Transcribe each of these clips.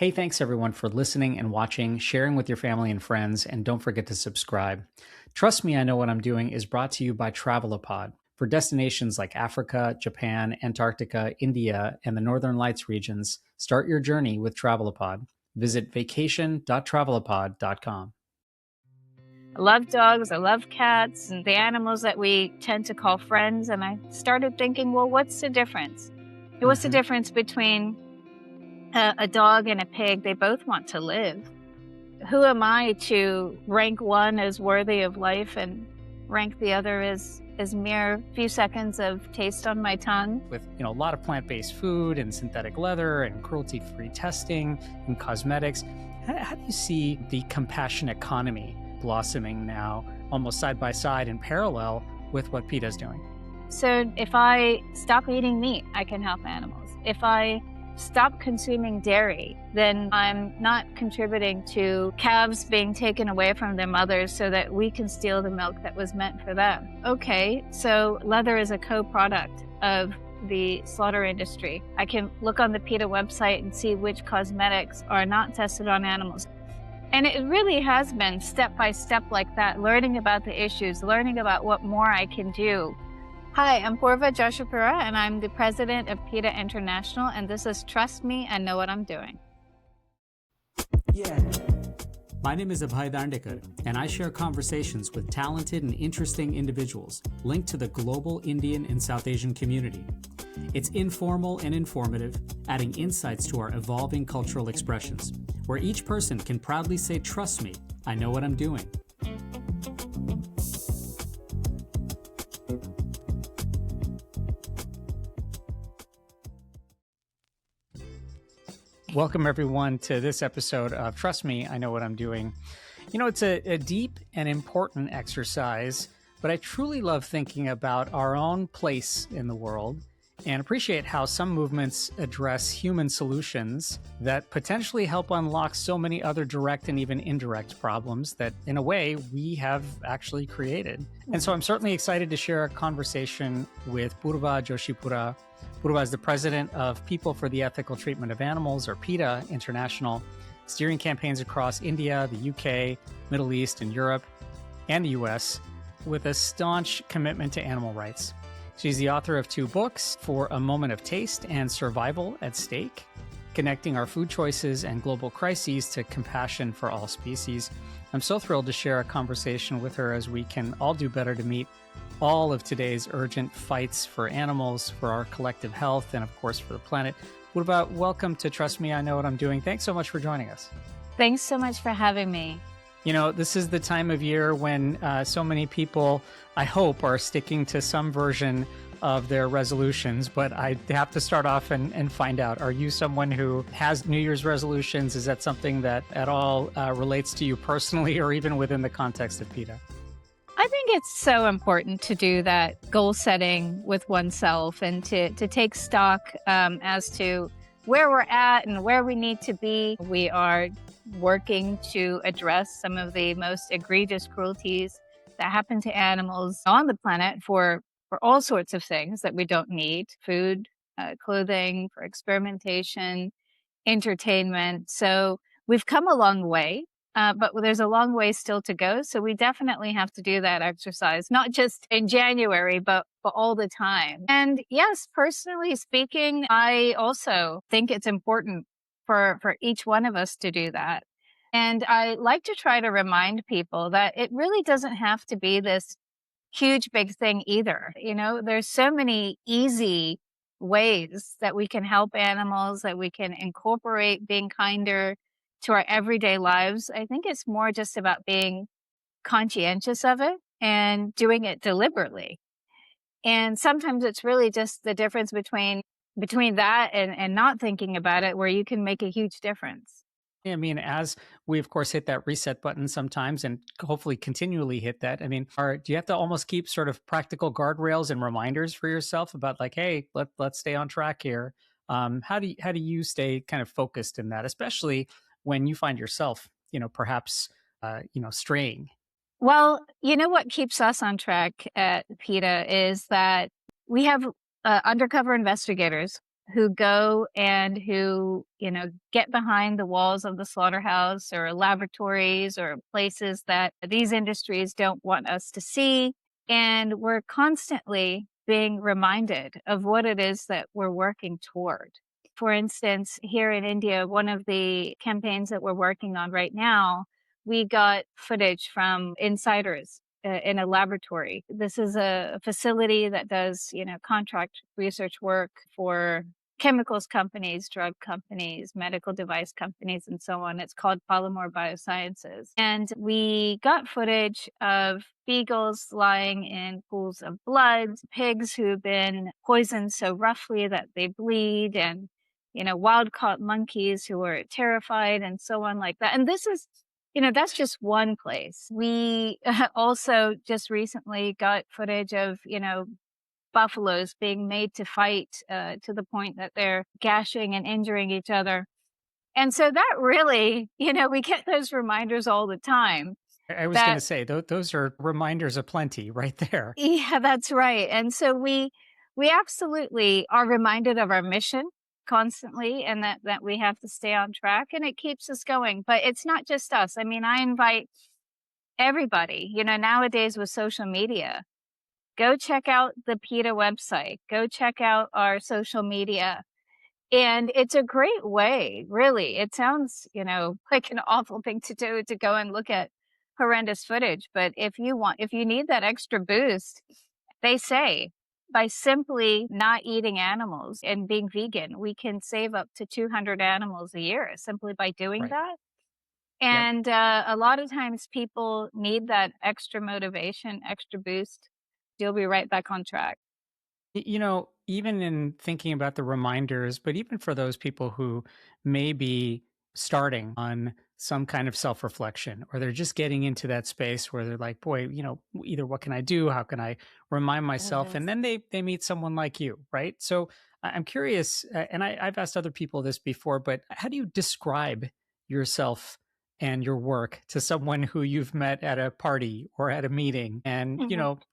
Hey, thanks everyone for listening and watching, sharing with your family and friends, and don't forget to subscribe. Trust Me, I Know What I'm Doing is brought to you by Travelopod. For destinations like Africa, Japan, Antarctica, India, and the Northern Lights regions, start your journey with Travelopod. Visit vacation.travelopod.com. I love dogs, I love cats, and the animals that we tend to call friends. And I started thinking, well, what's the difference? What's the difference between a dog and a pig? They both want to live. Who am I to rank one as worthy of life and rank the other as mere few seconds of taste on my tongue? With a lot of plant-based food and synthetic leather and cruelty-free testing and cosmetics, how do you see the compassion economy blossoming now, almost side by side in parallel with what PETA is doing? So if I stop eating meat, I can help animals. If I stop consuming dairy, then I'm not contributing to calves being taken away from their mothers so that we can steal the milk that was meant for them. Okay, so leather is a co-product of the slaughter industry. I can look on the PETA website and see which cosmetics are not tested on animals. And it really has been step by step like that, learning about the issues, learning about what more I can do. Hi, I'm Poorva Joshipura, and I'm the president of PETA International, and this is Trust Me, I Know What I'm Doing. Yeah. My name is Abhay and I share conversations with talented and interesting individuals linked to the global Indian and South Asian community. It's informal and informative, adding insights to our evolving cultural expressions, where each person can proudly say, "Trust me, I know what I'm doing." Welcome, everyone, to this episode of Trust Me, I Know What I'm Doing. It's a deep and important exercise, but I truly love thinking about our own place in the world and appreciate how some movements address human solutions that potentially help unlock so many other direct and even indirect problems that, in a way, we have actually created. And so I'm certainly excited to share a conversation with Poorva Joshipura. Poorva is the president of People for the Ethical Treatment of Animals, or PETA International, steering campaigns across India, the UK, Middle East, and Europe, and the US, with a staunch commitment to animal rights. She's the author of 2 books, For a Moment of Taste and Survival at Stake, connecting our food choices and global crises to compassion for all species. I'm so thrilled to share a conversation with her as we can all do better to meet all of today's urgent fights for animals, for our collective health, and of course for the planet. Poorva, welcome to Trust Me, I Know What I'm Doing. Thanks so much for joining us. Thanks so much for having me. This is the time of year when so many people, I hope, are sticking to some version of their resolutions, but I have to start off and find out, are you someone who has New Year's resolutions? Is that something that at all relates to you personally or even within the context of PETA? I think it's so important to do that goal setting with oneself and to take stock as to where we're at and where we need to be. We are working to address some of the most egregious cruelties that happen to animals on the planet for all sorts of things that we don't need: food, clothing, for experimentation, entertainment. So we've come a long way. But there's a long way still to go. So we definitely have to do that exercise, not just in January, but all the time. And yes, personally speaking, I also think it's important for each one of us to do that. And I like to try to remind people that it really doesn't have to be this huge, big thing either. There's so many easy ways that we can help animals, that we can incorporate being kinder to our everyday lives. I think it's more just about being conscientious of it and doing it deliberately. And sometimes it's really just the difference between that and not thinking about it, where you can make a huge difference. I mean, as we, of course, hit that reset button sometimes and hopefully continually hit that, I mean, do you have to almost keep sort of practical guardrails and reminders for yourself about like, hey, let's stay on track here? How do you stay kind of focused in that, especially when you find yourself, perhaps, straying? Well, what keeps us on track at PETA is that we have undercover investigators who go and who, get behind the walls of the slaughterhouse or laboratories or places that these industries don't want us to see. And we're constantly being reminded of what it is that we're working toward. For instance, here in India, one of the campaigns that we're working on right now, we got footage from insiders in a laboratory. This is a facility that does, contract research work for chemicals companies, drug companies, medical device companies, and so on. It's called Polymer Biosciences. And we got footage of beagles lying in pools of blood, pigs who've been poisoned so roughly that they bleed, and wild caught monkeys who are terrified and so on like that. And this is, that's just one place. We also just recently got footage of, buffaloes being made to fight to the point that they're gashing and injuring each other. And so that really, we get those reminders all the time. I was going to say, those are reminders aplenty right there. Yeah, that's right. And so we absolutely are reminded of our mission constantly, and that we have to stay on track, and it keeps us going. But it's not just us. I mean, I invite everybody, nowadays with social media, go check out the PETA website, go check out our social media. And it's a great way, really. It sounds, like an awful thing to do, to go and look at horrendous footage. But if you need that extra boost, they say by simply not eating animals and being vegan, we can save up to 200 animals a year simply by doing Right. that. Yep. And a lot of times people need that extra motivation, extra boost. You'll be right back on track. Even in thinking about the reminders, but even for those people who may be starting on some kind of self reflection, or they're just getting into that space where they're like, boy, either what can I do? How can I remind myself? And then they meet someone like you, right? So I'm curious, and I've asked other people this before, but how do you describe yourself and your work to someone who you've met at a party or at a meeting, and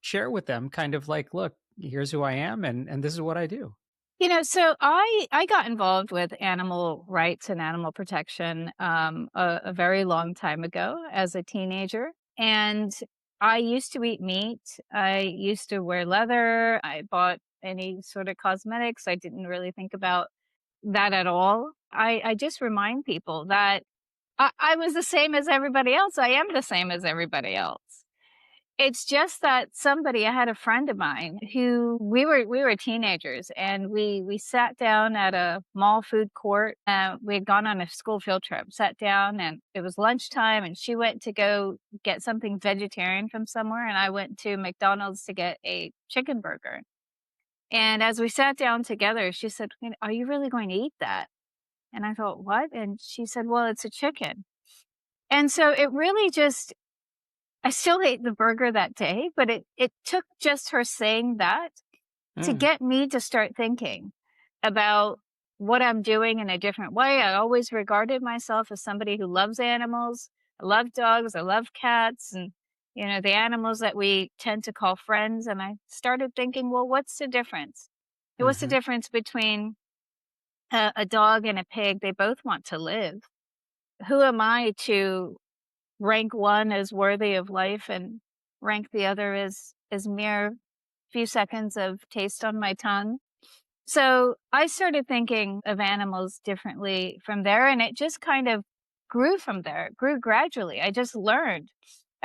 share with them kind of like, look, here's who I am, and this is what I do? So I got involved with animal rights and animal protection a very long time ago as a teenager, and I used to eat meat. I used to wear leather. I bought any sort of cosmetics. I didn't really think about that at all. I just remind people that I was the same as everybody else. I am the same as everybody else. It's just that I had a friend of mine who we were teenagers, and we sat down at a mall food court. We had gone on a school field trip, sat down, and it was lunchtime, and she went to go get something vegetarian from somewhere, and I went to McDonald's to get a chicken burger. And as we sat down together, she said, "Are you really going to eat that?" And I thought, "What?" And she said, "Well, it's a chicken." And so it really just, I still ate the burger that day, but it took just her saying that to Mm. get me to start thinking about what I'm doing in a different way. I always regarded myself as somebody who loves animals. I love dogs. I love cats, and the animals that we tend to call friends. And I started thinking, well, what's the difference? What's the Hmm. difference between a dog and a pig? They both want to live. Who am I to rank one as worthy of life and rank the other as mere few seconds of taste on my tongue? So I started thinking of animals differently from there, and it just kind of grew from there. It grew gradually. I just learned,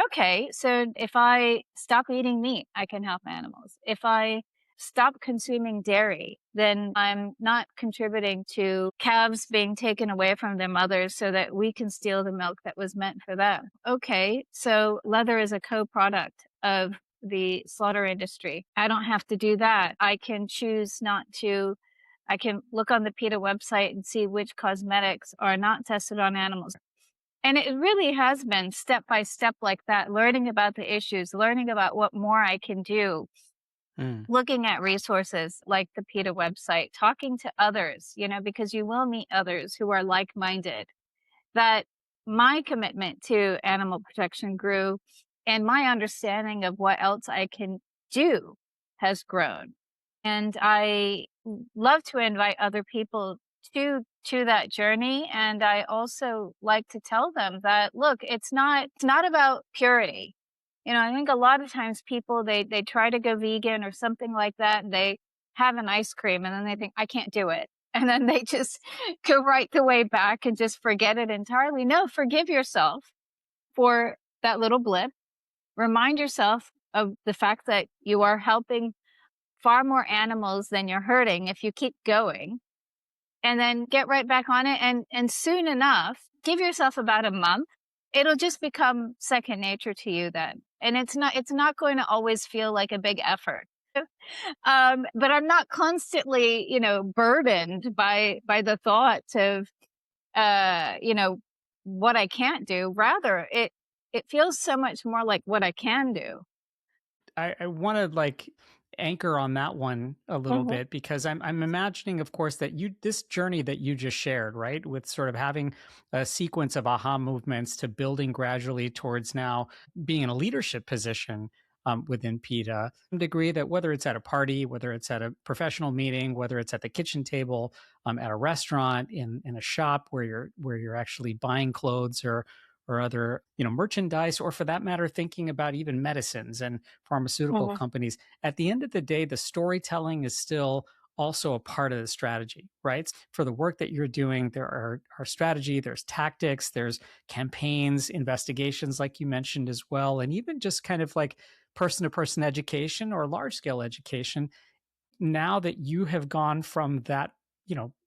okay, so if I stop eating meat, I can help animals. If I stop consuming dairy, then I'm not contributing to calves being taken away from their mothers so that we can steal the milk that was meant for them. Okay, so leather is a co-product of the slaughter industry. I don't have to do that. I can choose not to. I can look on the PETA website and see which cosmetics are not tested on animals. And it really has been step by step like that, learning about the issues, learning about what more I can do, Mm. looking at resources like the PETA website, talking to others, because you will meet others who are like minded. That my commitment to animal protection grew, and my understanding of what else I can do has grown. And I love to invite other people to that journey. And I also like to tell them that, look, it's not about purity. I think a lot of times people, they try to go vegan or something like that, and they have an ice cream and then they think, I can't do it. And then they just go right the way back and just forget it entirely. No, forgive yourself for that little blip. Remind yourself of the fact that you are helping far more animals than you're hurting if you keep going, and then get right back on it. And soon enough, give yourself about a month. It'll just become second nature to you then. And it's not going to always feel like a big effort. But I'm not constantly, burdened by the thought of, what I can't do. Rather, it feels so much more like what I can do. I want to like anchor on that one a little Mhm. bit, because I'm imagining, of course, that this journey that you just shared, right, with sort of having a sequence of aha movements to building gradually towards now being in a leadership position within PETA, to some degree, that whether it's at a party, whether it's at a professional meeting, whether it's at the kitchen table, at a restaurant, in a shop where you're actually buying clothes or other merchandise, or for that matter thinking about even medicines and pharmaceutical Mhm. companies, at the end of the day the storytelling is still also a part of the strategy, right? For the work that you're doing, there are strategy, there's tactics, there's campaigns, investigations like you mentioned as well, and even just kind of like person to person education or large scale education. Now that you have gone from that,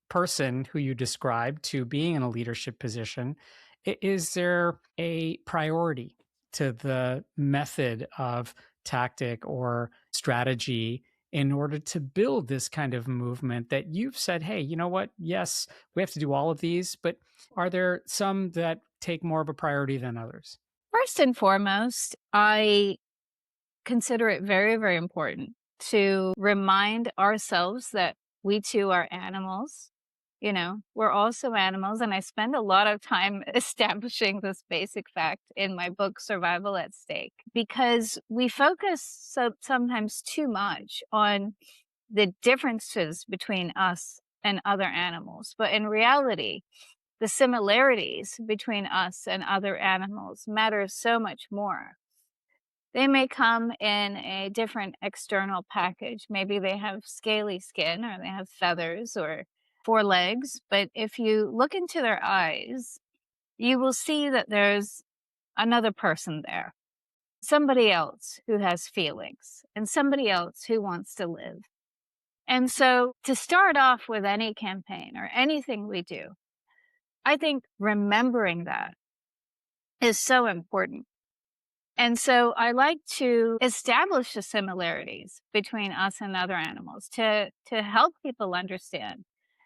person who you described to being in a leadership position, is there a priority to the method of tactic or strategy in order to build this kind of movement that you've said, hey, you know what? Yes, we have to do all of these, but are there some that take more of a priority than others? First and foremost, I consider it very, very important to remind ourselves that we too are animals. We're also animals. And I spend a lot of time establishing this basic fact in my book, Survival at Stake, because we focus sometimes too much on the differences between us and other animals. But in reality, the similarities between us and other animals matter so much more. They may come in a different external package. Maybe they have scaly skin or they have feathers or four legs. But if you look into their eyes, you will see that there's another person there, somebody else who has feelings and somebody else who wants to live. And so to start off with any campaign or anything we do, I think remembering that is so important. And so I like to establish the similarities between us and other animals to help people understand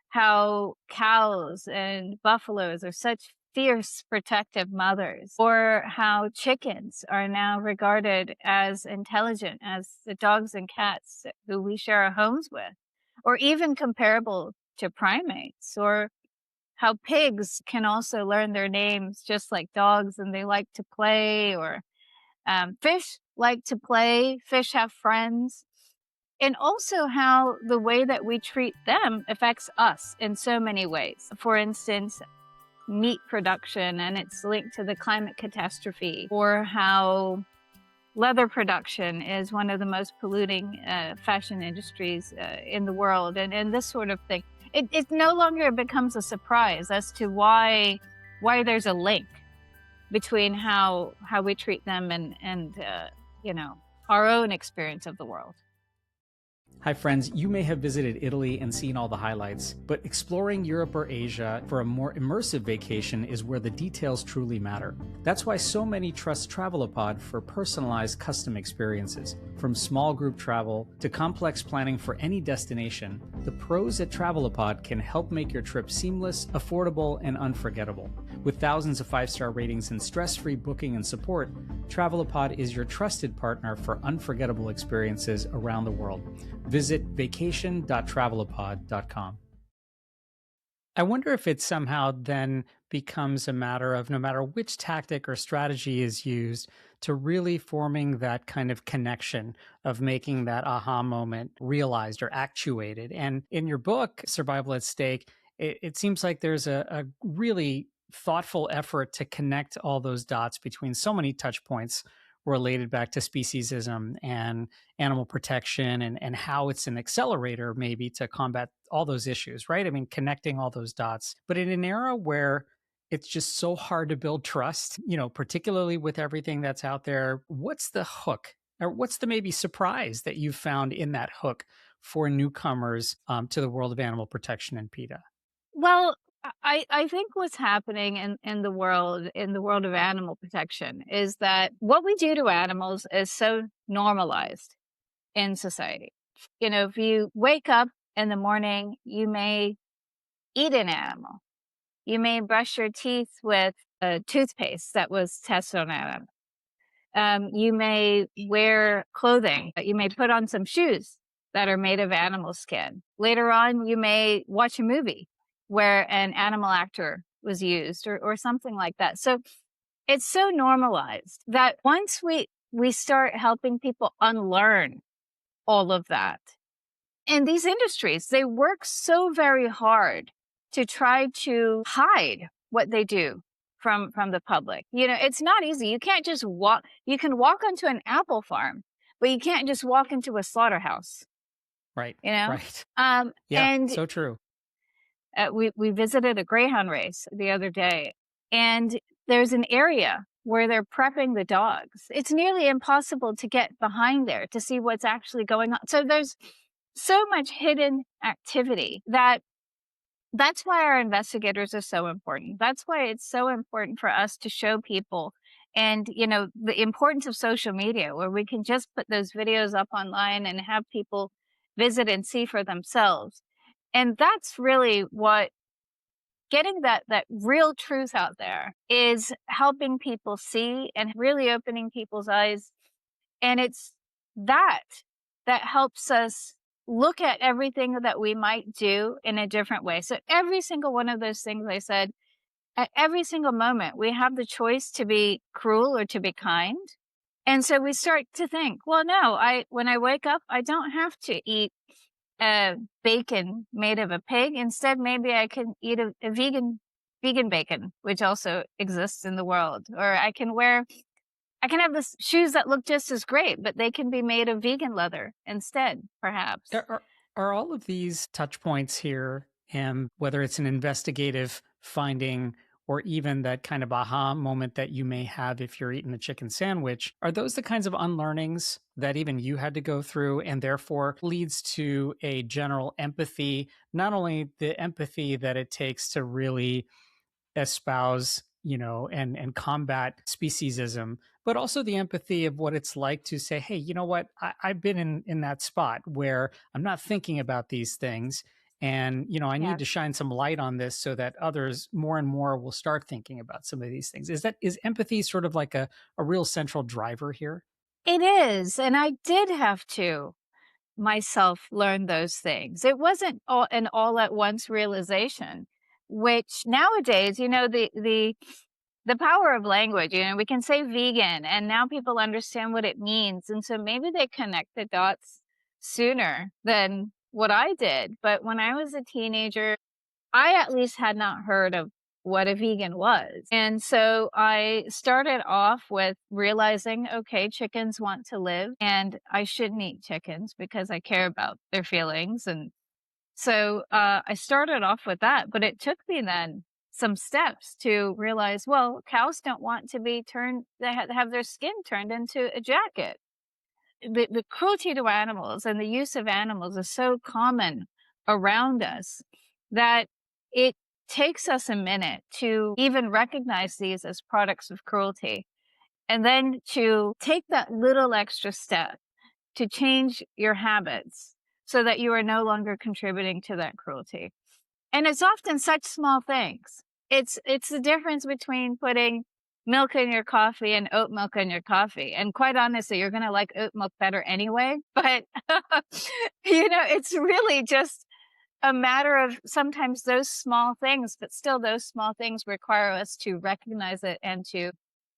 how cows and buffaloes are such fierce protective mothers, or how chickens are now regarded as intelligent as the dogs and cats who we share our homes with, or even comparable to primates, or how pigs can also learn their names just like dogs and they like to play, or fish like to play, fish have friends, and also how the way that we treat them affects us in so many ways. For instance, meat production and it's linked to the climate catastrophe, or how leather production is one of the most polluting fashion industries in the world, and this sort of thing. It no longer becomes a surprise as to why there's a link between how we treat them and our own experience of the world. Hi, friends. You may have visited Italy and seen all the highlights, but exploring Europe or Asia for a more immersive vacation is where the details truly matter. That's why so many trust Travelopod for personalized custom experiences. From small group travel to complex planning for any destination, the pros at Travelopod can help make your trip seamless, affordable, and unforgettable. With thousands of 5-star ratings and stress-free booking and support, Travelopod is your trusted partner for unforgettable experiences around the world. Visit vacation.travelopod.com. I wonder if it somehow then becomes a matter of, no matter which tactic or strategy is used, to really forming that kind of connection of making that aha moment realized or actuated. And in your book, Survival at Stake, it seems like there's a really thoughtful effort to connect all those dots between so many touch points related back to speciesism and animal protection and how it's an accelerator maybe to combat all those issues, right? I mean, connecting all those dots. But in an era where it's just so hard to build trust, particularly with everything that's out there, what's the hook or what's the maybe surprise that you've found in that hook for newcomers to the world of animal protection and PETA? Well, I think what's happening in the world of animal protection is that what we do to animals is so normalized in society. If you wake up in the morning, you may eat an animal. You may brush your teeth with a toothpaste that was tested on animals. You may wear clothing. You may put on some shoes that are made of animal skin. Later on, you may watch a movie where an animal actor was used or something like that. So it's so normalized that once we start helping people unlearn all of that, and these industries, they work so very hard to try to hide what they do from the public. It's not easy. You can't just walk. You can walk onto an apple farm, but you can't just walk into a slaughterhouse. Right. You know, Right. Yeah. and So true. we visited a greyhound race the other day, and there's an area where they're prepping the dogs. It's nearly impossible to get behind there to see what's actually going on. So there's so much hidden activity that's why our investigators are so important. That's why it's so important for us to show people and, the importance of social media, where we can just put those videos up online and have people visit and see for themselves. And that's really what getting that real truth out there is helping people see and really opening people's eyes. And it's that helps us look at everything that we might do in a different way. So every single one of those things I said, at every single moment, we have the choice to be cruel or to be kind. And so we start to think, well, no, when I wake up, I don't have to eat bacon made of a pig. Instead, maybe I can eat a vegan bacon, which also exists in the world. Or I can have the shoes that look just as great, but they can be made of vegan leather instead, perhaps. Are all of these touch points here, and whether it's an investigative finding or even that kind of aha moment that you may have if you're eating a chicken sandwich, are those the kinds of unlearnings that even you had to go through and therefore leads to a general empathy, not only the empathy that it takes to really espouse, and combat speciesism, but also the empathy of what it's like to say, hey, you know what, I've been in that spot where I'm not thinking about these things. And, I Yeah. need to shine some light on this so that others more and more will start thinking about some of these things. Is empathy sort of like a real central driver here? It is. And I did have to myself learn those things. It wasn't an all at once realization, which nowadays, the power of language, we can say vegan and now people understand what it means. And so maybe they connect the dots sooner than what I did. But when I was a teenager, I at least had not heard of what a vegan was. And so I started off with realizing, okay, chickens want to live and I shouldn't eat chickens because I care about their feelings. And so I started off with that, but it took me then some steps to realize, well, cows don't want to be they have their skin turned into a jacket. The cruelty to animals and the use of animals is so common around us that it takes us a minute to even recognize these as products of cruelty. And then to take that little extra step to change your habits so that you are no longer contributing to that cruelty. And it's often such small things. It's the difference between putting milk in your coffee and oat milk in your coffee. And quite honestly, you're going to like oat milk better anyway. But, it's really just a matter of sometimes those small things, but still those small things require us to recognize it and to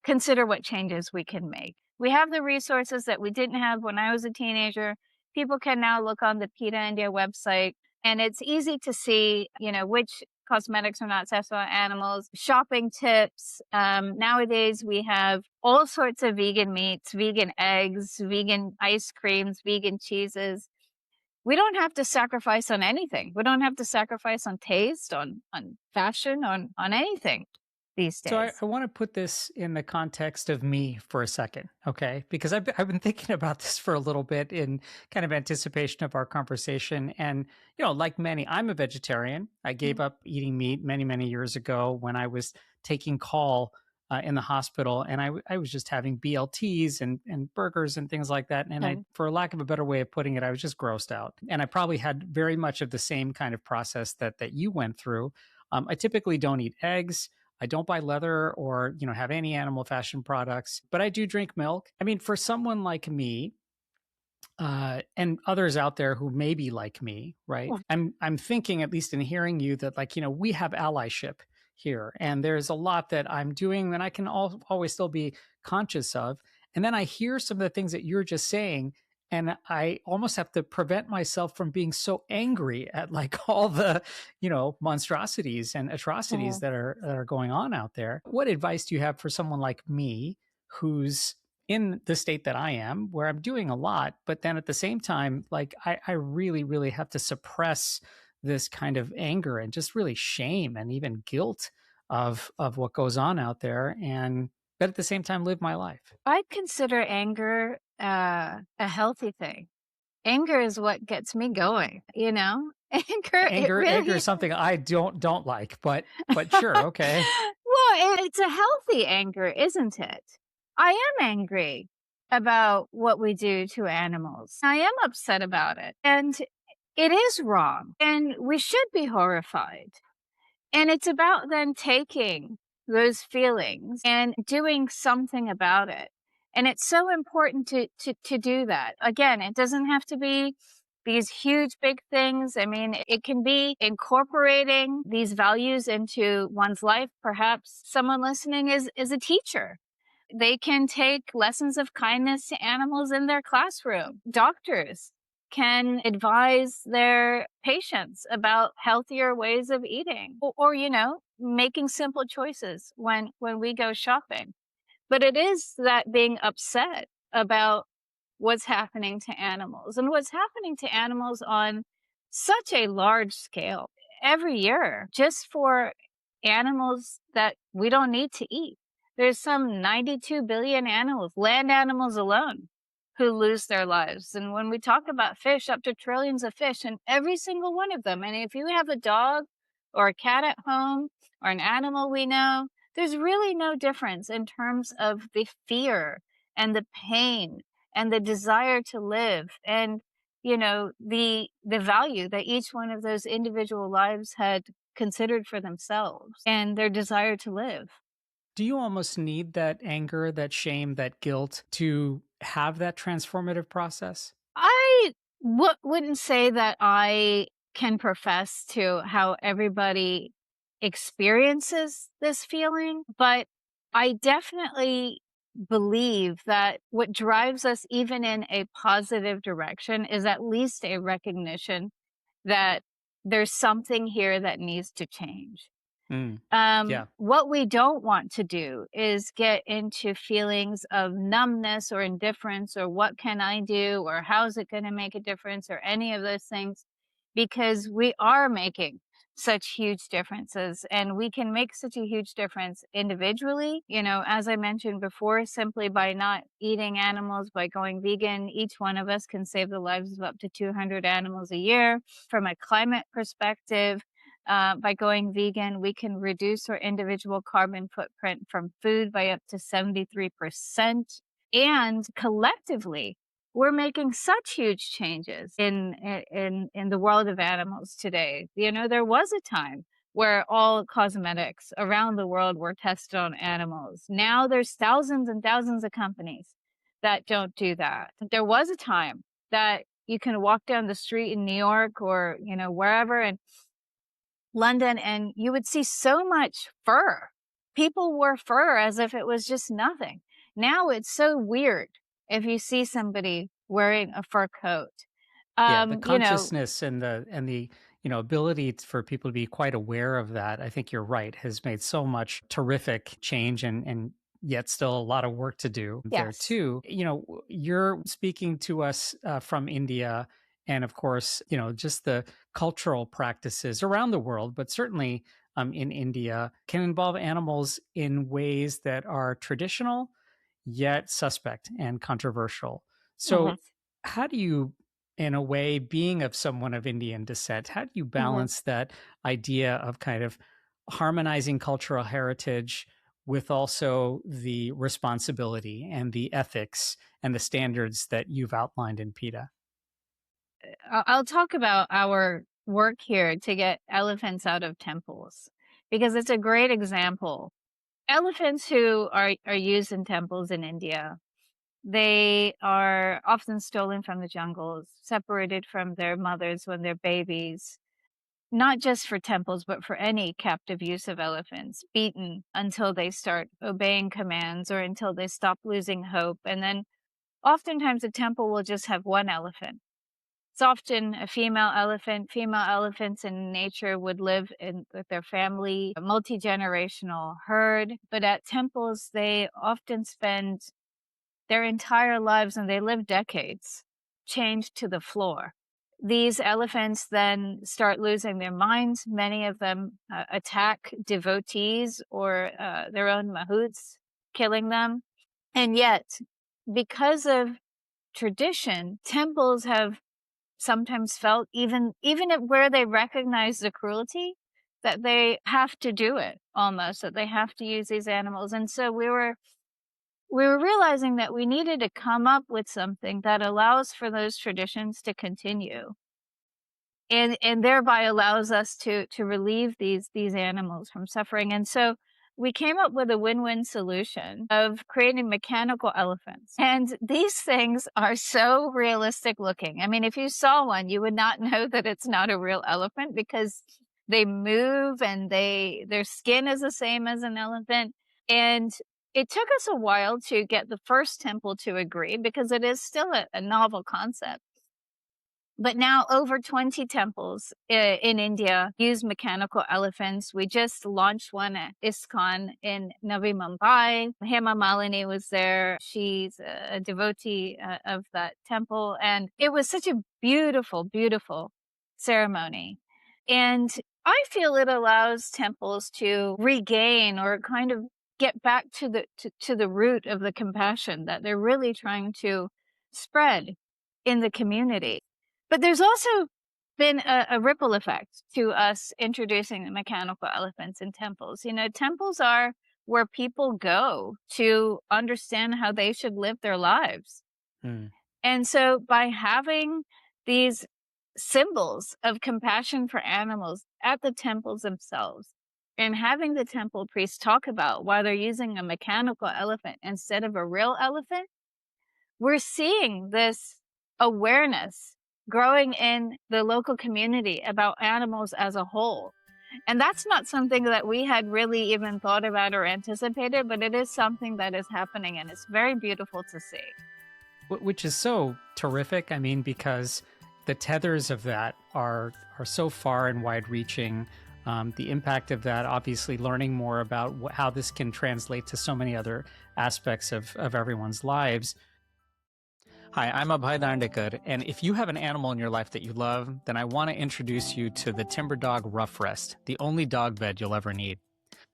consider what changes we can make. We have the resources that we didn't have when I was a teenager. People can now look on the PETA India website, and it's easy to see, which cosmetics are not tested on animals, shopping tips. Nowadays, we have all sorts of vegan meats, vegan eggs, vegan ice creams, vegan cheeses. We don't have to sacrifice on anything. We don't have to sacrifice on taste, on fashion, on anything these So days. I want to put this in the context of me for a second, okay? Because I've been thinking about this for a little bit in kind of anticipation of our conversation. And, like many, I'm a vegetarian. I gave up eating meat many, many years ago when I was taking call in the hospital. And I was just having BLTs and burgers and things like that. And Okay. for lack of a better way of putting it, I was just grossed out. And I probably had very much of the same kind of process that you went through. I typically don't eat eggs. I don't buy leather or, have any animal fashion products, but I do drink milk. I mean, for someone like me, and others out there who may be like me, right? I'm thinking, at least in hearing you, that we have allyship here, and there's a lot that I'm doing that I can always still be conscious of. And then I hear some of the things that you're just saying, and I almost have to prevent myself from being so angry at all the, monstrosities and atrocities that are going on out there. What advice do you have for someone like me who's in the state that I am, where I'm doing a lot, but then at the same time, I really, really have to suppress this kind of anger and just really shame and even guilt of what goes on out there, but at the same time live my life? I consider anger a healthy thing. Anger is what gets me going, Anger is something I don't like, but sure, okay. Well, it's a healthy anger, isn't it? I am angry about what we do to animals. I am upset about it, and it is wrong, and we should be horrified. And it's about then taking those feelings and doing something about it. And it's so important to do that. Again, it doesn't have to be these huge, big things. I mean, it can be incorporating these values into one's life. Perhaps someone listening is a teacher. They can take lessons of kindness to animals in their classroom. Doctors can advise their patients about healthier ways of eating or making simple choices when we go shopping. But it is that being upset about what's happening to animals, and what's happening to animals on such a large scale every year, just for animals that we don't need to eat. There's some 92 billion animals, land animals alone, who lose their lives. And when we talk about fish, up to trillions of fish, and every single one of them. And if you have a dog or a cat at home or an animal we know, there's really no difference in terms of the fear and the pain and the desire to live, and the value that each one of those individual lives had considered for themselves and their desire to live. Do you almost need that anger, that shame, that guilt to have that transformative process? I wouldn't say that I can profess to how everybody experiences this feeling, but I definitely believe that what drives us even in a positive direction is at least a recognition that there's something here that needs to change. Yeah. What we don't want to do is get into feelings of numbness or indifference or what can I do or how's it going to make a difference or any of those things, because we are making such huge differences, and we can make such a huge difference individually. As I mentioned before, simply by not eating animals, by going vegan, each one of us can save the lives of up to 200 animals a year. From a climate perspective, by going vegan, we can reduce our individual carbon footprint from food by up to 73%. And collectively, we're making such huge changes in the world of animals today. There was a time where all cosmetics around the world were tested on animals. Now there's thousands and thousands of companies that don't do that. There was a time that you can walk down the street in New York or, wherever, and London, and you would see so much fur people wore fur as if it was just nothing. Now it's so weird if you see somebody wearing a fur coat. Yeah, the You know, consciousness and the ability for people to be quite aware of that, I think you're right, has made so much terrific change, and yet still a lot of work to do there yes. too. You're speaking to us from India, and of course, just the cultural practices around the world, but certainly in India, can involve animals in ways that are traditional yet suspect and controversial. Hmm. So, how do you, in a way, being of someone of Indian descent, how do you Hmm. balance that idea of kind of harmonizing cultural heritage with also the responsibility and the ethics and the standards that you've outlined in PETA? I'll talk about our work here to get elephants out of temples because it's a great example. Elephants who are used in temples in India, they are often stolen from the jungles, separated from their mothers when they're babies, not just for temples, but for any captive use of elephants, beaten until they start obeying commands or until they stop losing hope. And then oftentimes a temple will just have one elephant. It's often a female elephant. Female elephants in nature would live with their family, a multi-generational herd. But at temples, they often spend their entire lives, and they live decades, chained to the floor. These elephants then start losing their minds. Many of them attack devotees or their own mahouts, killing them. And yet, because of tradition, temples have sometimes felt, even where they recognize the cruelty, that they have to do it, almost that they have to use these animals. And so we were realizing that we needed to come up with something that allows for those traditions to continue, and thereby allows us to relieve these animals from suffering. And so we came up with a win-win solution of creating mechanical elephants. And these things are so realistic looking. I mean, if you saw one, you would not know that it's not a real elephant because they move and their skin is the same as an elephant. And it took us a while to get the first temple to agree because it is still a novel concept. But now over 20 temples in India use mechanical elephants. We just launched one at ISKCON in Navi Mumbai. Hema Malini was there. She's a devotee of that temple. And it was such a beautiful, beautiful ceremony. And I feel it allows temples to regain or kind of get back to the root of the compassion that they're really trying to spread in the community. But there's also been a ripple effect to us introducing the mechanical elephants in temples. You know, temples are where people go to understand how they should live their lives. Mm. And so by having these symbols of compassion for animals at the temples themselves, and having the temple priests talk about why they're using a mechanical elephant instead of a real elephant, we're seeing this awareness growing in the local community about animals as a whole. And that's not something that we had really even thought about or anticipated, but it is something that is happening, and it's very beautiful to see. Which is so terrific. I mean, because the tethers of that are so far and wide reaching. The impact of that, obviously, learning more about how this can translate to so many other aspects of everyone's lives. Hi, I'm Abhay and if you have an animal in your life that you love, then I want to introduce you to the Timberdog Rough Rest, the only dog bed you'll ever need.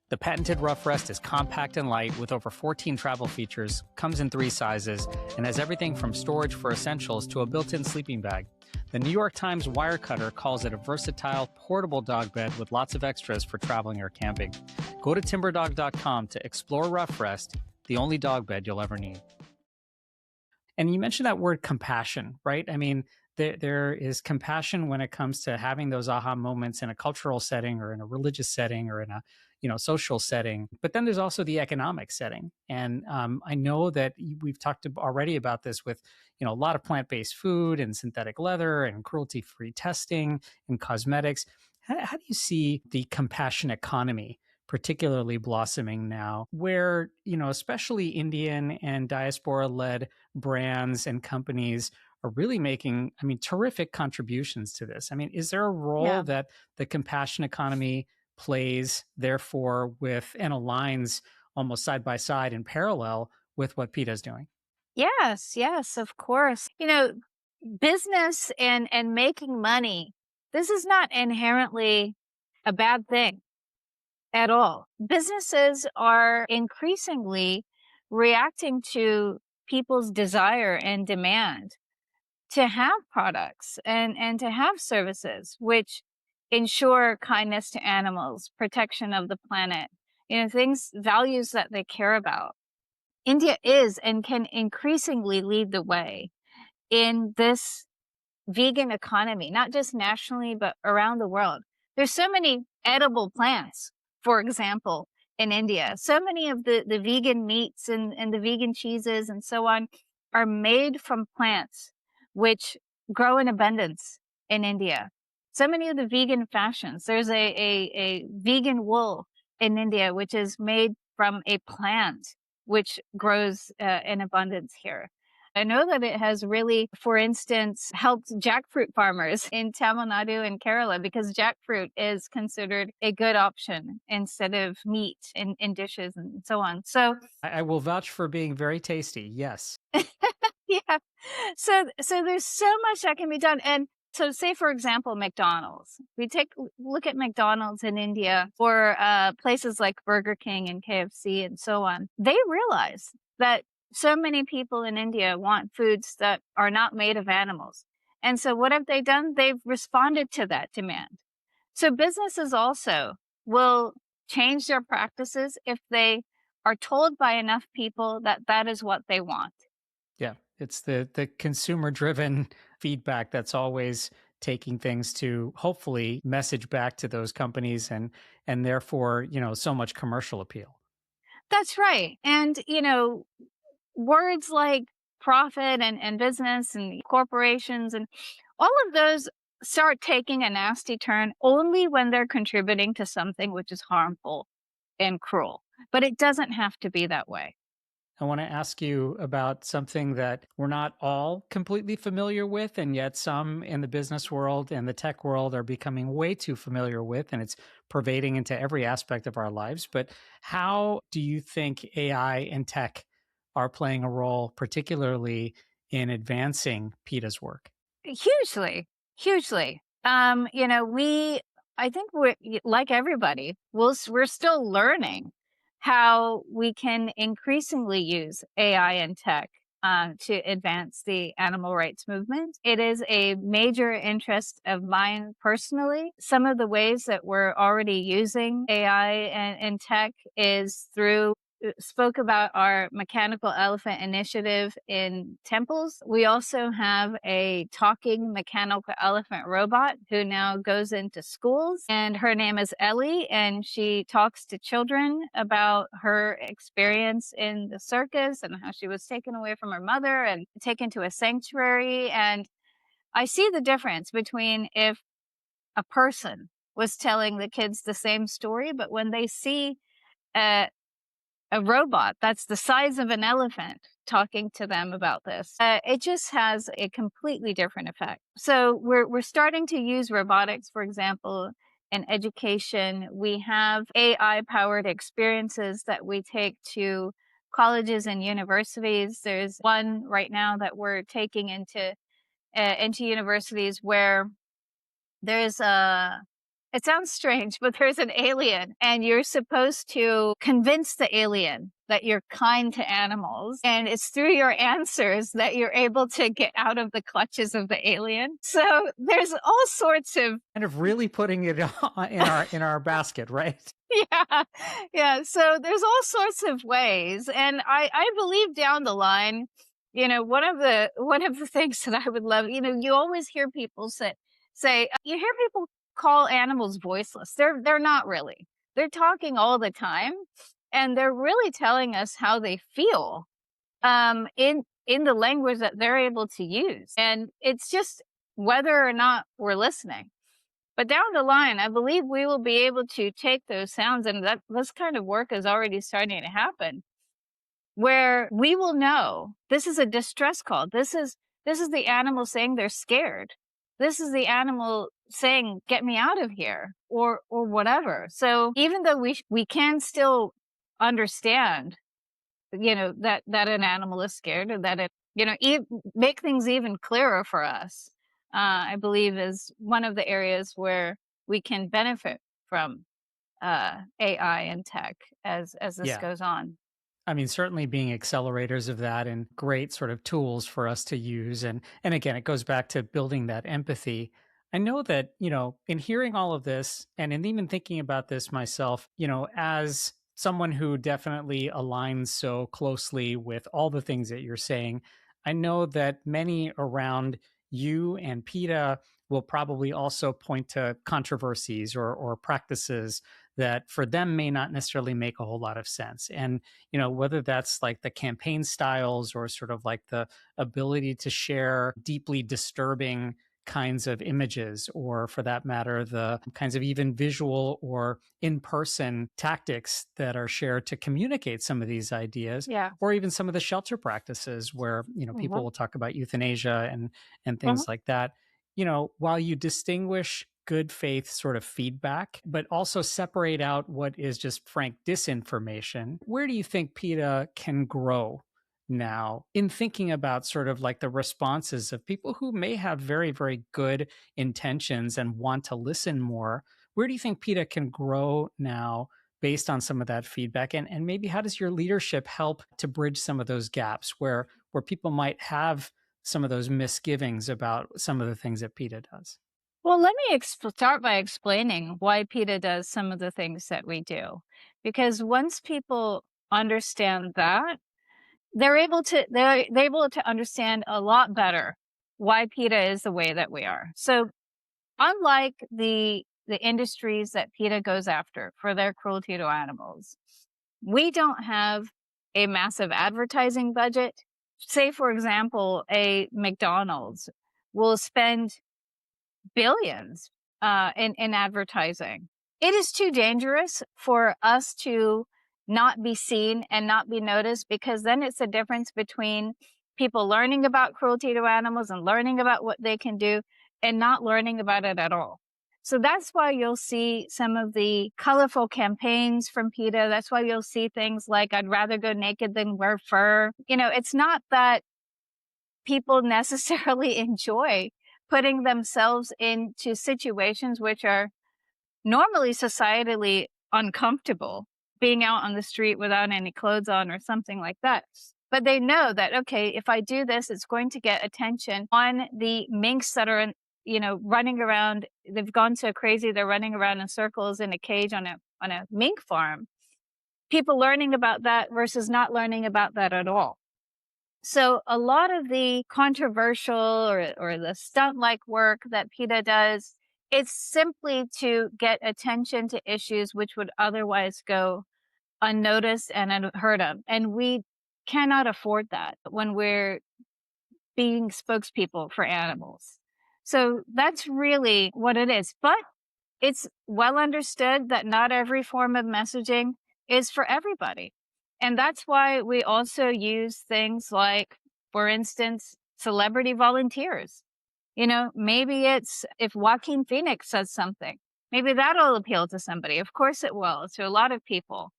The patented Rough Rest is compact and light with over 14 travel features, comes in 3 sizes, and has everything from storage for essentials to a built-in sleeping bag. The New York Times Wirecutter calls it a versatile, portable dog bed with lots of extras for traveling or camping. Go to Timberdog.com to explore Rough Rest, the only dog bed you'll ever need. And you mentioned that word compassion, right? I mean, there is compassion when it comes to having those aha moments in a cultural setting or in a religious setting or in a social setting. But then there's also the economic setting. And I know that we've talked already about this with a lot of plant-based food and synthetic leather and cruelty-free testing and cosmetics. How do you see the compassion economy particularly blossoming now, where, especially Indian and diaspora led brands and companies are really making, terrific contributions to this. Is there a role Yeah. that the compassion economy plays, therefore, with and aligns almost side by side in parallel with what PETA is doing? Yes, yes, of course. Business and making money, this is not inherently a bad thing at all. Businesses are increasingly reacting to people's desire and demand to have products and to have services which ensure kindness to animals, protection of the planet, things, values that they care about. India is and can increasingly lead the way in this vegan economy, not just nationally, but around the world. There's so many edible plants, for example, in India. So many of the vegan meats and the vegan cheeses and so on are made from plants which grow in abundance in India. So many of the vegan fashions, there's a vegan wool in India, which is made from a plant which grows in abundance here. I know that it has really, for instance, helped jackfruit farmers in Tamil Nadu and Kerala because jackfruit is considered a good option instead of meat in dishes and so on. So, I will vouch for being very tasty. Yes. yeah. So there's so much that can be done. And so say, for example, McDonald's. We take a look at McDonald's in India or places like Burger King and KFC and so on. They realize that so many people in India want foods that are not made of animals. And so what have they done? They've responded to that demand. So businesses also will change their practices if they are told by enough people that that is what they want. Yeah. It's the consumer driven feedback that's always taking things to hopefully message back to those companies and therefore, so much commercial appeal. That's right. And, words like profit and business and corporations and all of those start taking a nasty turn only when they're contributing to something which is harmful and cruel. But it doesn't have to be that way. I want to ask you about something that we're not all completely familiar with, and yet some in the business world and the tech world are becoming way too familiar with, and it's pervading into every aspect of our lives. But how do you think AI and tech are playing a role, particularly in advancing PETA's work? Hugely, hugely. I think we're like everybody. We're still learning how we can increasingly use AI and tech to advance the animal rights movement. It is a major interest of mine personally. Some of the ways that we're already using AI and tech is through spoke about our mechanical elephant initiative in temples. We also have a talking mechanical elephant robot who now goes into schools, and her name is Ellie, and she talks to children about her experience in the circus and how she was taken away from her mother and taken to a sanctuary. And I see the difference between if a person was telling the kids the same story, but when they see a robot that's the size of an elephant talking to them about this. It just has a completely different effect. So we're starting to use robotics, for example, in education. We have AI powered experiences that we take to colleges and universities. There's one right now that we're taking into universities where there's a it sounds strange, but there's an alien, and you're supposed to convince the alien that you're kind to animals. And it's through your answers that you're able to get out of the clutches of the alien. So there's all sorts of Kind of really putting it in our basket, right? yeah, yeah. So there's all sorts of ways, and I believe down the line, one of the things that I would love, you always hear people say you hear people call animals voiceless. They're not really. They're talking all the time, and they're really telling us how they feel in the language that they're able to use, and it's just whether or not we're listening. But down the line, I believe we will be able to take those sounds, and that this kind of work is already starting to happen, where we will know this is a distress call. This is the animal saying they're scared. This is the animal saying, "Get me out of here," or whatever. So even though we can still understand, that an animal is scared, or that it, make things even clearer for us, I believe is one of the areas where we can benefit from AI and tech as this Yeah. goes on. I mean, certainly being accelerators of that and great sort of tools for us to use. And again, it goes back to building that empathy. I know that, in hearing all of this and in even thinking about this myself, as someone who definitely aligns so closely with all the things that you're saying, I know that many around you and PETA will probably also point to controversies or practices that for them may not necessarily make a whole lot of sense. And whether that's like the campaign styles or sort of like the ability to share deeply disturbing kinds of images, or for that matter, the kinds of even visual or in person tactics that are shared to communicate some of these ideas, Yeah. or even some of the shelter practices where, people Mhm. will talk about euthanasia and Mhm. things like that. While you distinguish good faith sort of feedback, but also separate out what is just frank disinformation, where do you think PETA can grow now in thinking about sort of like the responses of people who may have very, very good intentions and want to listen more? Where do you think PETA can grow now based on some of that feedback? And maybe how does your leadership help to bridge some of those gaps where people might have some of those misgivings about some of the things that PETA does? Well, let me start by explaining why PETA does some of the things that we do. Because once people understand that, they're able to understand a lot better why PETA is the way that we are. So unlike the industries that PETA goes after for their cruelty to animals, we don't have a massive advertising budget. Say, for example, a McDonald's will spend billions in advertising. It is too dangerous for us to not be seen and not be noticed, because then it's the difference between people learning about cruelty to animals and learning about what they can do and not learning about it at all. So that's why you'll see some of the colorful campaigns from PETA. That's why you'll see things like, "I'd rather go naked than wear fur." It's not that people necessarily enjoy putting themselves into situations which are normally societally uncomfortable, being out on the street without any clothes on or something like that. But they know that, okay, if I do this, it's going to get attention on the minks that are, running around. They've gone so crazy, they're running around in circles in a cage on a mink farm. People learning about that versus not learning about that at all. So a lot of the controversial or the stunt-like work that PETA does, it's simply to get attention to issues which would otherwise go unnoticed and unheard of. And we cannot afford that when we're being spokespeople for animals. So that's really what it is. But it's well understood that not every form of messaging is for everybody. And that's why we also use things like, for instance, celebrity volunteers. Maybe it's if Joaquin Phoenix says something, maybe that'll appeal to somebody. Of course it will, to a lot of people.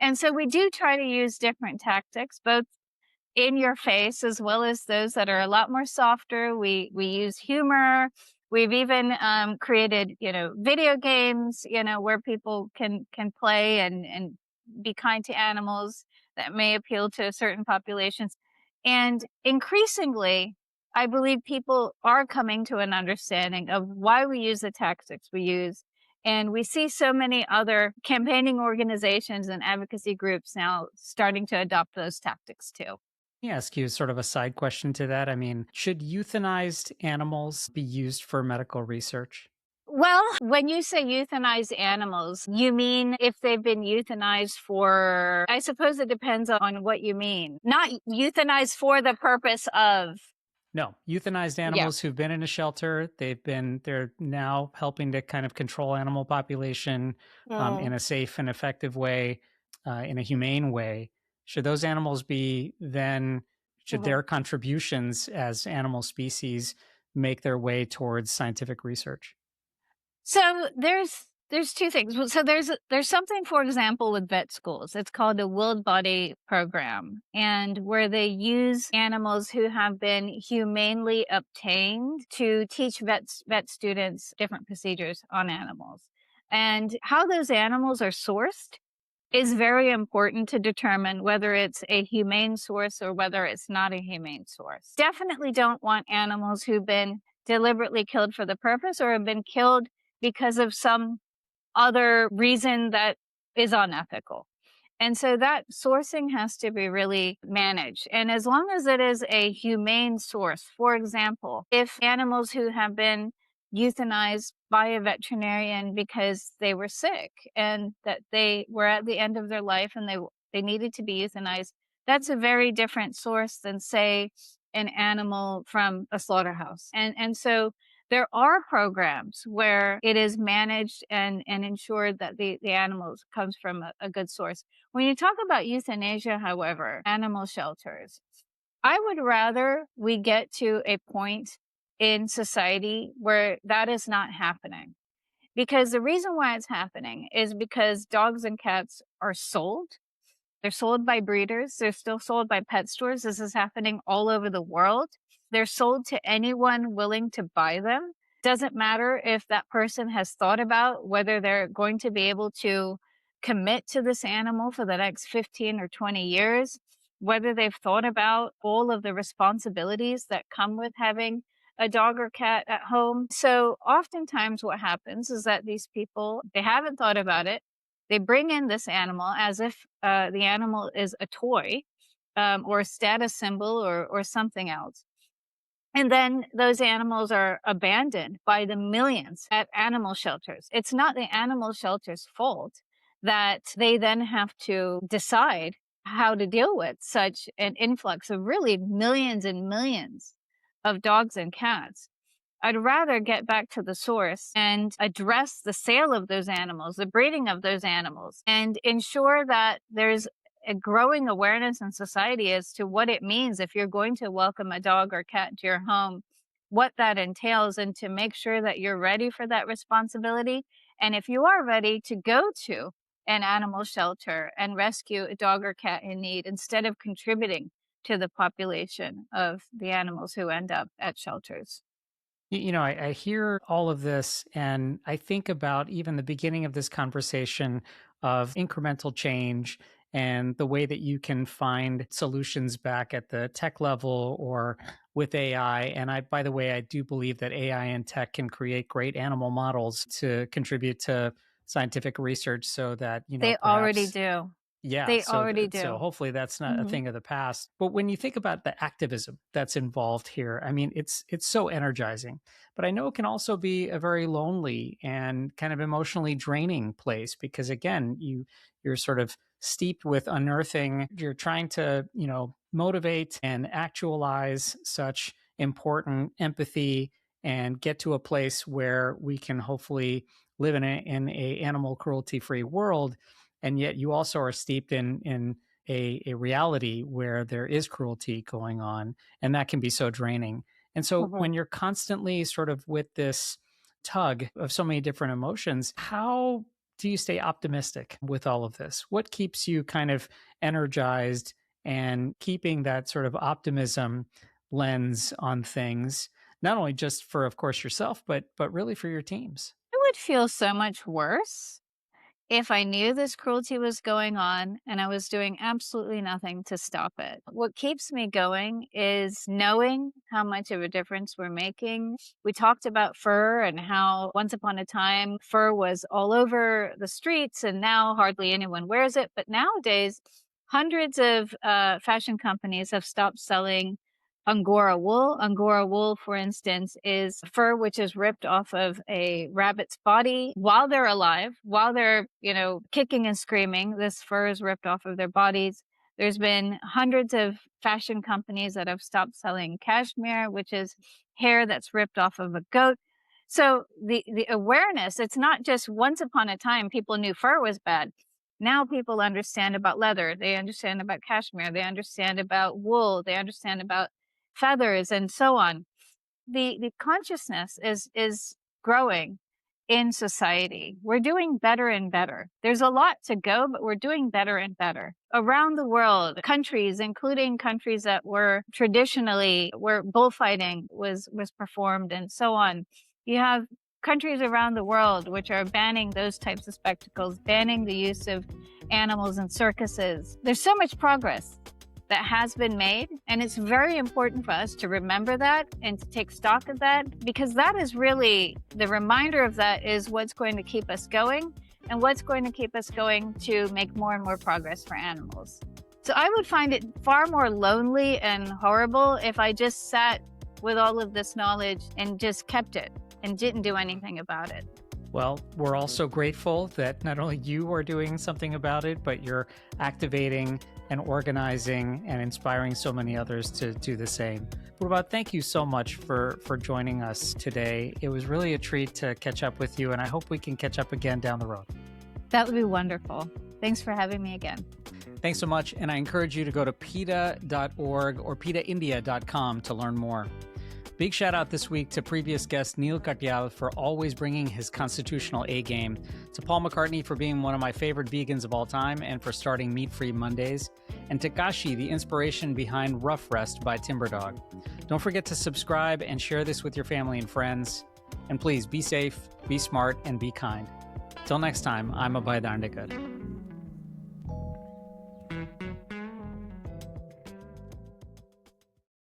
And so we do try to use different tactics, both in your face as well as those that are a lot more softer. We use humor. We've even created, video games, where people can play and be kind to animals that may appeal to certain populations. And increasingly, I believe people are coming to an understanding of why we use the tactics we use. And we see so many other campaigning organizations and advocacy groups now starting to adopt those tactics too. Let me ask you sort of a side question to that. I mean, should euthanized animals be used for medical research? Well, when you say euthanize animals, you mean if they've been euthanized for, I suppose it depends on what you mean. Not euthanize for the purpose of. No, euthanized Yeah. animals who've been in a shelter, they're now helping to kind of control animal population in Mm. a safe and effective way, in a humane way. Should those animals be then, should Mhm. their contributions as animal species make their way towards scientific research? So there's two things. Well, so there's something, for example, with vet schools. It's called a World Body Program, and where they use animals who have been humanely obtained to teach vet students different procedures on animals. And how those animals are sourced is very important to determine whether it's a humane source or whether it's not a humane source. Definitely don't want animals who've been deliberately killed for the purpose or have been killed because of some other reason that is unethical. And so that sourcing has to be really managed. And as long as it is a humane source, for example, if animals who have been euthanized by a veterinarian because they were sick and that they were at the end of their life and they needed to be euthanized, that's a very different source than, say, an animal from a slaughterhouse. And so there are programs where it is managed and ensured that the animals comes from a good source. When you talk about euthanasia, however, animal shelters, I would rather we get to a point in society where that is not happening. Because the reason why it's happening is because dogs and cats are sold. They're sold by breeders. They're still sold by pet stores. This is happening all over the world. They're sold to anyone willing to buy them. Doesn't matter if that person has thought about whether they're going to be able to commit to this animal for the next 15 or 20 years, whether they've thought about all of the responsibilities that come with having a dog or cat at home. So oftentimes what happens is that these people, they haven't thought about it. They bring in this animal as if the animal is a toy or a status symbol or something else. And then those animals are abandoned by the millions at animal shelters. It's not the animal shelter's fault that they then have to decide how to deal with such an influx of really millions and millions of dogs and cats. I'd rather get back to the source and address the sale of those animals, the breeding of those animals, and ensure that there's a growing awareness in society as to what it means if you're going to welcome a dog or cat into your home, what that entails, and to make sure that you're ready for that responsibility. And if you are ready to go to an animal shelter and rescue a dog or cat in need instead of contributing to the population of the animals who end up at shelters. I hear all of this and I think about even the beginning of this conversation of incremental change and the way that you can find solutions back at the tech level or with AI. And by the way, I do believe that AI and tech can create great animal models to contribute to scientific research so that, They already perhaps do. yeah, They already so do. hopefully that's not a Mhm. thing of the past. But when you think about the activism that's involved here, I mean, it's so energizing. But I know it can also be a very lonely and kind of emotionally draining place because again, you're sort of steeped with unearthing. You're trying to, motivate and actualize such important empathy and get to a place where we can hopefully live in a animal cruelty free world, and yet you also are steeped in a reality where there is cruelty going on, and that can be so draining. And so Mhm. when you're constantly sort of with this tug of so many different emotions, how do you stay optimistic with all of this? What keeps you kind of energized and keeping that sort of optimism lens on things, not only just for of course yourself, but really for your teams? It would feel so much worse if I knew this cruelty was going on and I was doing absolutely nothing to stop it. What keeps me going is knowing how much of a difference we're making. We talked about fur and how once upon a time fur was all over the streets and now hardly anyone wears it. But nowadays, hundreds of fashion companies have stopped selling Angora wool. Angora wool, for instance, is fur which is ripped off of a rabbit's body while they're alive, while they're, kicking and screaming. This fur is ripped off of their bodies. There's been hundreds of fashion companies that have stopped selling cashmere, which is hair that's ripped off of a goat. So the awareness, it's not just once upon a time people knew fur was bad. Now people understand about leather. They understand about cashmere. They understand about wool. They understand about feathers and so on. The consciousness is growing in society. We're doing better and better. There's a lot to go, but we're doing better and better. Around the world, countries, including countries that were traditionally where bullfighting was performed and so on. You have countries around the world which are banning those types of spectacles, banning the use of animals in circuses. There's so much progress that has been made, and it's very important for us to remember that and to take stock of that, because that is really, the reminder of that is what's going to keep us going and what's going to keep us going to make more and more progress for animals. So I would find it far more lonely and horrible if I just sat with all of this knowledge and just kept it and didn't do anything about it. Well, we're also grateful that not only you are doing something about it, but you're activating and organizing and inspiring so many others to do the same. Poorva, thank you so much for joining us today. It was really a treat to catch up with you, and I hope we can catch up again down the road. That would be wonderful. Thanks for having me again. Thanks so much, and I encourage you to go to PETA.org or PETAindia.com to learn more. Big shout out this week to previous guest Neil Katyal for always bringing his constitutional A game, to Paul McCartney for being one of my favorite vegans of all time and for starting Meat-Free Mondays, and to Kashi, the inspiration behind Rough Rest by Timberdog. Don't forget to subscribe and share this with your family and friends. And please be safe, be smart, and be kind. Till next time, I'm Abhay and Poorva.